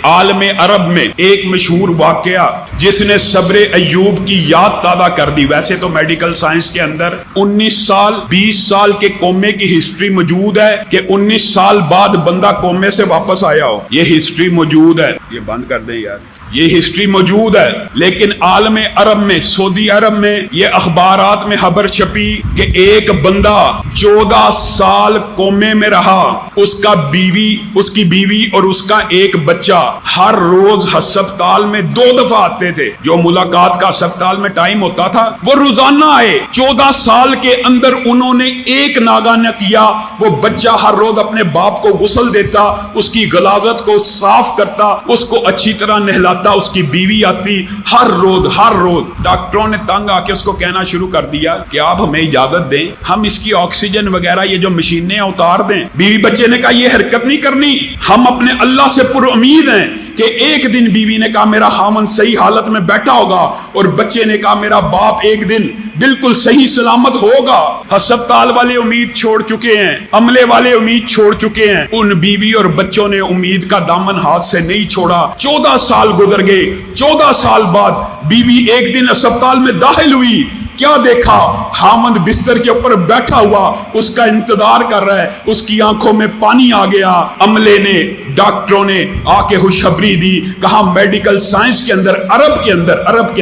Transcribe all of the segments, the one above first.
عالم عرب میں ایک مشہور واقعہ جس نے صبر ایوب کی یاد تازہ کر دی. ویسے تو میڈیکل سائنس کے اندر 19 سال 20 سال کے کومے کی ہسٹری موجود ہے کہ 19 سال بعد بندہ کومے سے واپس آیا ہو. یہ ہسٹری موجود ہے. یہ بند کر دیں یار, یہ ہسٹری موجود ہے. لیکن عالم عرب میں, سعودی عرب میں یہ اخبارات میں خبر چھپی کہ ایک بندہ 14 سال کومے میں رہا. اس کی بیوی اور اس کا ایک بچہ ہر روز ہسپتال میں 2 دفعہ آتے تھے. جو ملاقات کا ہسپتال میں ٹائم ہوتا تھا وہ روزانہ آئے. 14 سال کے اندر انہوں نے ایک ناگا نہ کیا. وہ بچہ ہر روز اپنے باپ کو غسل دیتا, اس کی غلاظت کو صاف کرتا, اس کو اچھی طرح نہلاتا. اس کی بیوی آتی ہر روز. ڈاکٹروں نے تنگ آ کے اس کو کہنا شروع کر دیا کہ آپ ہمیں اجازت دیں, ہم اس کی آکسیجن وغیرہ یہ جو مشینیں اتار دیں. بیوی بچے نے کہا یہ حرکت نہیں کرنی, ہم اپنے اللہ سے پر امید ہیں کہ ایک دن. بیوی نے کہا میرا خامن صحیح حالت میں بیٹھا ہوگا, اور بچے نے کہا میرا باپ ایک دن بالکل صحیح سلامت ہوگا. ہسپتال والے امید چھوڑ چکے ہیں, عملے والے امید چھوڑ چکے ہیں. ان بیوی اور بچوں نے امید کا دامن ہاتھ سے نہیں چھوڑا. 14 سال گزر گئے. 14 سال بعد بیوی ایک دن ہسپتال میں داخل ہوئی. کیا دیکھا؟ خامند بستر کے اوپر بیٹھا ہوا اس کا انتظار کر رہا ہے. اس کی آنکھوں میں پانی آ گیا. عملے نے, ڈاکٹروں نے آ کے خوشخبری دی. کہا میڈیکل سائنس کے اندر, عرب کے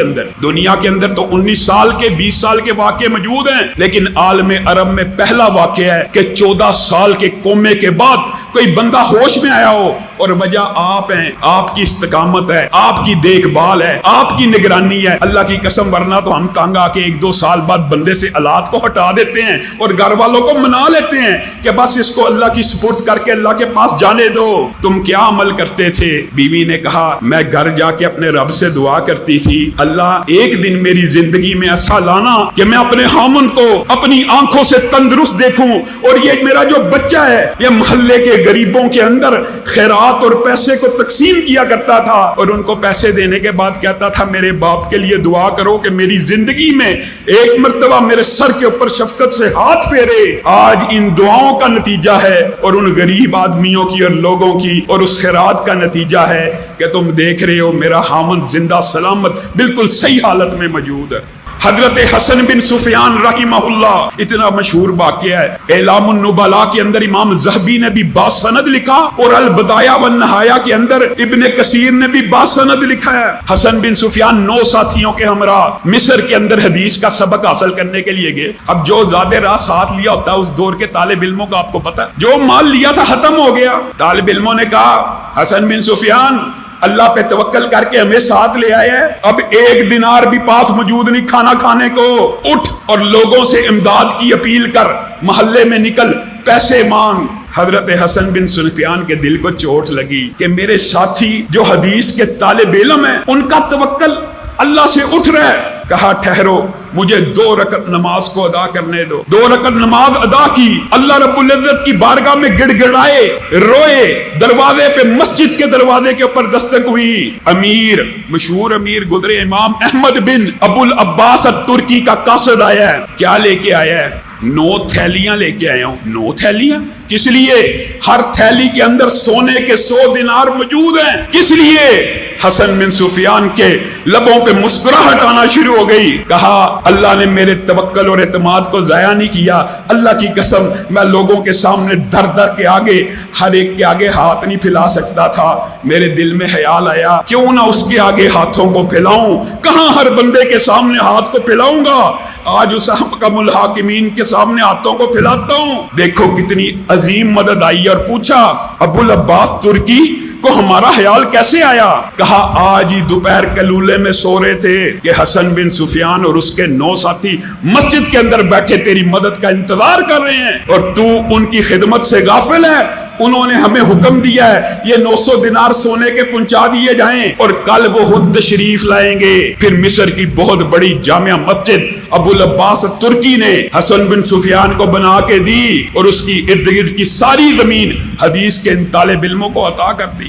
اندر, دنیا کے اندر تو 19 سال کے 20 سال کے واقعے موجود ہیں, لیکن عالم عرب میں پہلا واقعہ ہے کہ 14 سال کے کومے کے بعد کوئی بندہ ہوش میں آیا ہو. اور وجہ آپ ہیں, آپ کی استقامت ہے, آپ کی دیکھ بھال ہے, آپ کی نگرانی ہے. اللہ کی قسم, ورنہ تو ہم تنگ آ کے 1-2 سال بعد بندے سے آلات کو ہٹا دیتے ہیں اور گھر والوں کو منا لیتے ہیں کہ بس اس کو اللہ کی سپرد کر کے اللہ کے پاس جانے دو. تم کیا عمل کرتے تھے؟ بیوی نے کہا میں گھر جا کے اپنے رب سے دعا کرتی تھی, اللہ ایک دن میری زندگی میں ایسا لانا کہ میں اپنے خامن کو اپنی آنکھوں سے تندرست دیکھوں, اور یہ میرا جو بچہ ہے یہ محلے کے غریبوں کے اندر خیرات اور پیسے کو تقسیم کیا کرتا تھا, اور ان کو پیسے دینے کے بعد کہتا تھا میرے باپ کے لیے دعا کرو کہ میری زندگی میں ایک مرتبہ میرے سر کے اوپر شفقت سے ہاتھ پھیرے. آج ان دعاؤں کا نتیجہ ہے, اور ان غریب آدمیوں کی اور لوگوں کی اور اس خیرات کا نتیجہ ہے کہ تم دیکھ رہے ہو میرا خامن زندہ سلامت بالکل صحیح حالت میں موجود ہے. حضرت حسن بن سفیان رحمہ اللہ, اتنا مشہور واقعہ ہے. اعلام النبلاء کے اندر امام ذہبی نے بھی باسند لکھا, اور البدایہ والنہایہ کے اندر ابن کثیر نے بھی باسند لکھا ہے. حسن بن سفیان 9 ساتھیوں کے ہمراہ مصر کے اندر حدیث کا سبق حاصل کرنے کے لیے گئے. اب جو زیادہ راہ ساتھ لیا ہوتا ہے اس دور کے طالب علموں کا آپ کو پتا ہے, جو مال لیا تھا ختم ہو گیا. طالب علموں نے کہا حسن بن سفیان اللہ پہ توکل کر کے ہمیں ساتھ لے آئے ہیں, اب 1 دینار بھی پاس موجود نہیں کھانا کھانے کو. اٹھ اور لوگوں سے امداد کی اپیل کر, محلے میں نکل, پیسے مانگ. حضرت حسن بن سفیان کے دل کو چوٹ لگی کہ میرے ساتھی جو حدیث کے طالب علم ہیں ان کا توکل اللہ سے اٹھ رہا ہے. کہا ٹھہرو, مجھے 2 رکعت نماز کو ادا کرنے دو. 2 رکعت نماز ادا کی. اللہ رب العزت کی بارگاہ میں گڑ گڑائے, روئے. دروازے پہ, مسجد کے دروازے کے اوپر دستک ہوئی. امیر, مشہور امیر گزرے, امام احمد بن ابو العباس الترکی کا قاصد آیا ہے. کیا لے کے آیا ہے؟ 9 تھیلیاں لے کے آیا ہوں. 9 تھیلیاں کس لیے؟ ہر تھیلی کے اندر سونے کے 100 دینار موجود ہیں. کس لیے؟ حسن بن سفیان کے لبوں پہ مسکراہٹ آنا شروع ہو گئی. کہا اللہ نے میرے توکل اور اعتماد کو ضائع نہیں کیا. اللہ کی قسم میں لوگوں کے سامنے در کے آگے, ہر ایک کے آگے ہاتھ نہیں پھیلا سکتا تھا. میرے دل میں خیال آیا کیوں نہ اس کے آگے ہاتھوں کو پھیلاؤں. کہاں ہر بندے کے سامنے ہاتھ کو پھیلاؤں گا, آج اس حکم الحاکمین کے سامنے ہاتھوں کو پھیلاتا ہوں. دیکھو کتنی عظیم مدد آئی. اور پوچھا ابو العباس ترکی کو ہمارا خیال کیسے آیا؟ کہا آج ہی دوپہر کلولے میں سو رہے تھے کہ حسن بن سفیان اور اس کے 9 ساتھی مسجد کے اندر بیٹھے تیری مدد کا انتظار کر رہے ہیں, اور تو ان کی خدمت سے غافل ہے. انہوں نے ہمیں حکم دیا ہے یہ 900 دینار سونے کے پہنچا دیے جائیں, اور کل وہ خود تشریف لائیں گے. پھر مصر کی بہت بڑی جامع مسجد ابو العباس ترکی نے حسن بن سفیان کو بنا کے دی, اور اس کی ارد گرد کی ساری زمین حدیث کے ان طالب علموں کو عطا کر دی.